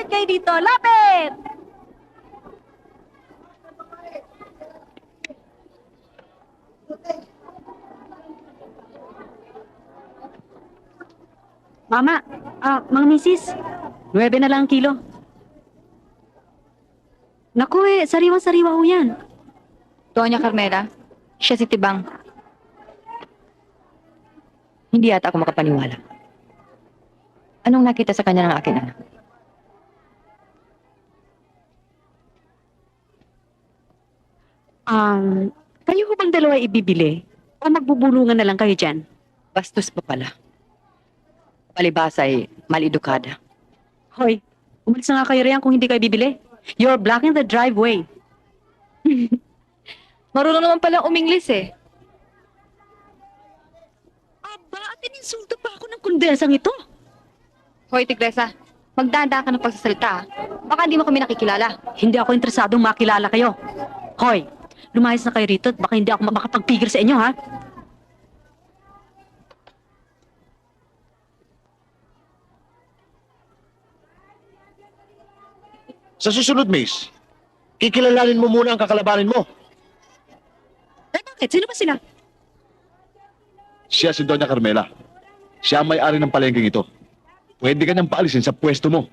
Lapit kayo dito! Lapit! Mama, mga misis, 9 na lang ang kilo. Naku sariwang-sariwa ho yan. Doña Carmela, siya si Tibang. Hindi yata ako makapaniwala. Anong nakita sa kanya ng aking anak? Kayo ho bang dalawa ibibili? O magbubulungan na lang kayo dyan? Bastos pa pala. Palibhasa ay mal-edukada. Hoy, umalis na nga kayo riyan kung hindi kayo bibili. You're blocking the driveway. Marunong naman palang uminglis eh. Aba, at ininsulto pa ako ng kondensang ito. Hoy, Tigresa, magdanda ka ng pagsasalita ah. Baka hindi mo kami nakikilala. Hindi ako interesadong makilala kayo. Hoy, lumayas na kayo rito at baka hindi ako makapagpigil sa inyo, ha? Sa susunod, Miss, kikilalanin mo muna ang kakalabanin mo. Eh, bakit? Sino ba sila? Siya si Doña Carmela. Siya ang may-ari ng palengking ito. Pwede ka niyang paalisin sa pwesto mo.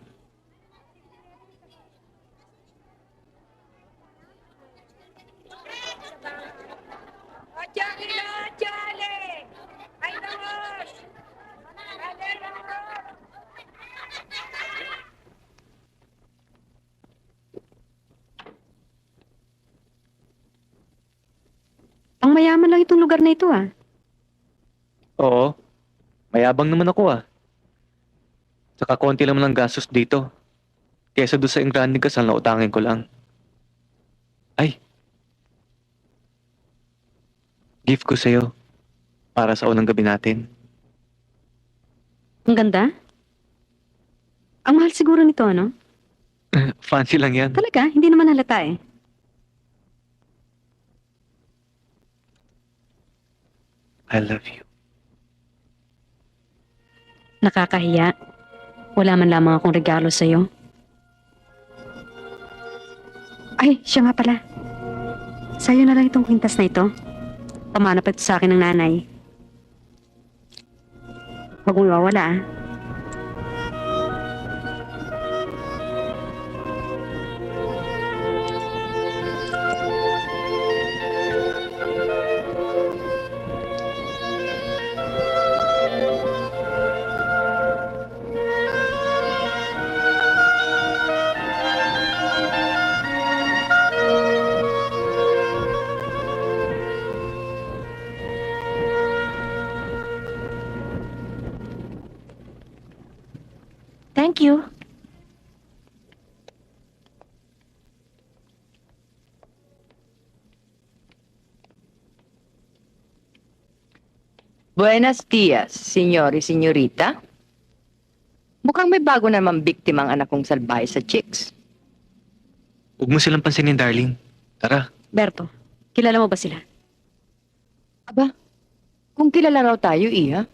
Ang mayaman lang itong lugar na ito, ah. Oo. Mayabang naman ako ah. Tsaka konti lang ng gastos dito. Kesa doon sa Engrande Kasal na utangin ko lang. Ay. Gift ko sa'yo. Para sa unang gabi natin. Ang ganda. Ang mahal siguro nito, ano? Fancy lang yan. Talaga, hindi naman halata eh. I love you. Nakakahiya. Wala man lamang akong regalo sa'yo. Ay, siya nga pala. Sa'yo na lang itong kwintas na ito. Pamana pa ito sa akin ng nanay. Huwag mo iwawala, ah. Thank you. Buenos dias, señor y señorita. Mukhang may bago namang biktima ang anak kong salbahe sa chicks. Huwag mo silang pansinin, darling. Tara. Berto, kilala mo ba sila? Aba, kung kilala raw tayo, Iha.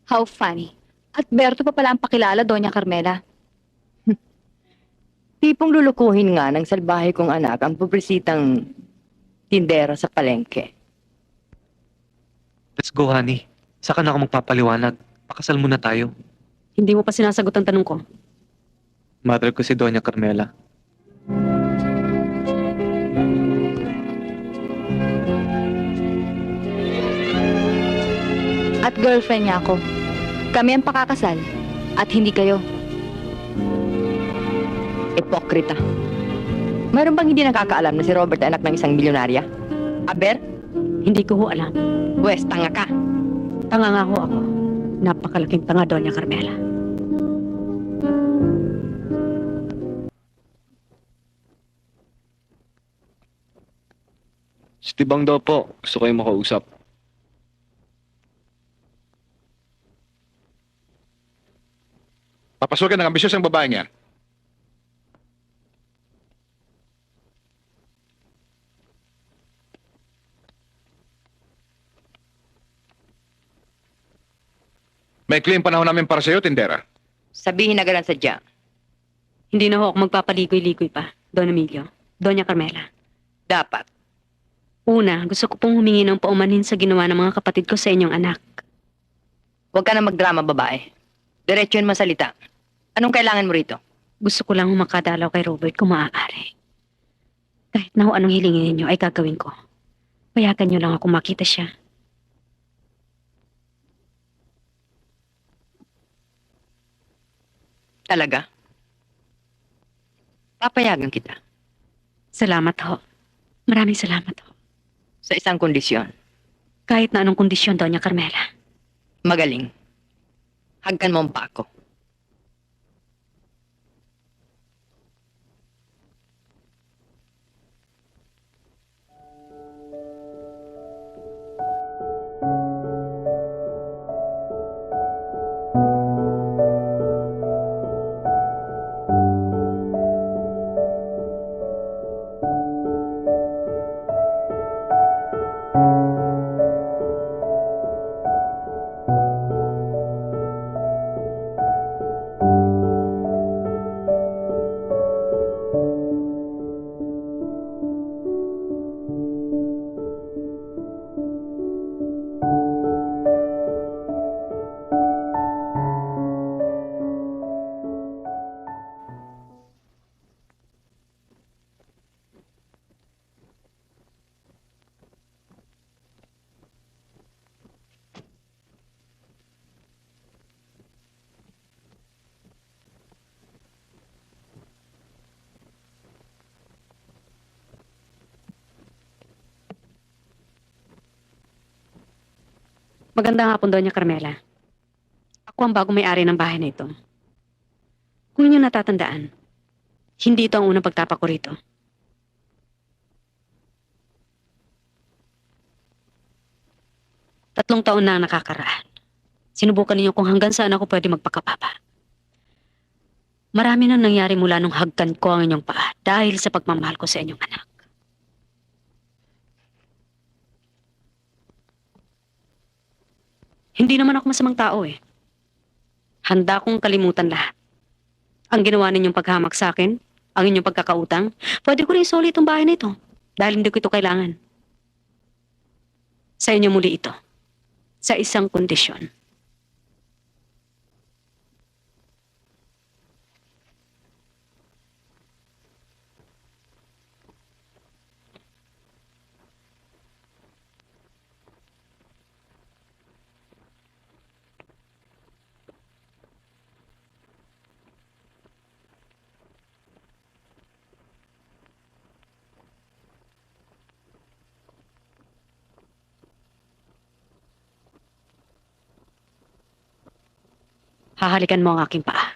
How funny. At Berto pa pala ang pakilala, Doña Carmela. Tipong lulukuhin nga ng salbahe kong anak ang puprisitang tindera sa palengke. Let's go, honey. Saka na ako magpapaliwanag. Pakasal muna tayo. Hindi mo pa sinasagot ang tanong ko. Mother ko si Doña Carmela. At girlfriend niya ako. Kami ang pakakasal. At hindi kayo. Epokrita. Mayroon bang hindi nakakaalam na si Robert ay anak ng isang milyonarya? Aber, Hindi ko ho alam. Wes, tanga ka. Tanga nga ho ako. Napakalaking tanga, Doña Carmela. Si Tibang daw po. Gusto kayong makausap. Papasukin ng ambisyosang babaeng yan. May clean panahon namin para sa'yo, Tindera. Sabihin na ganun sadya. Hindi na ho ako magpapaligoy-ligoy pa, Don Emilio, Doña Carmela. Dapat. Una, gusto ko pong humingi ng paumanhin sa ginawa ng mga kapatid ko sa inyong anak. Huwag ka na magdrama, babae. Diretso yun masalita. Anong kailangan mo rito? Gusto ko lang humakadalaw kay Robert kung maaari. Kahit na ho anong hilingin ninyo ay gagawin ko. Payagan niyo lang ako makita siya. Talaga? Papayagan kita. Salamat ho. Maraming salamat ho. Sa isang kondisyon. Kahit na anong kondisyon, Doña Carmela. Magaling. Hagkan mo ang pa ako. Magandang hapon, Doña Carmela. Ako ang bagong may-ari ng bahay na ito. Kung inyo natatandaan, hindi ito ang unang pagtapak ko rito. Tatlong taon na ang nakakaraan. Sinubukan ninyo kung hanggang saan ako pwede magpakapapa. Marami nang nangyari mula nung hagkan ko ang inyong paa dahil sa pagmamahal ko sa inyong anak. Hindi naman ako masamang tao eh. Handa kong kalimutan lahat. Ang ginawa ninyong paghamak sa akin, ang inyong pagkakautang, pwede ko rin isoli itong bahay na ito dahil hindi ko ito kailangan. Sa inyo muli ito. Sa isang kondisyon. Hahalikan mo ang aking paa.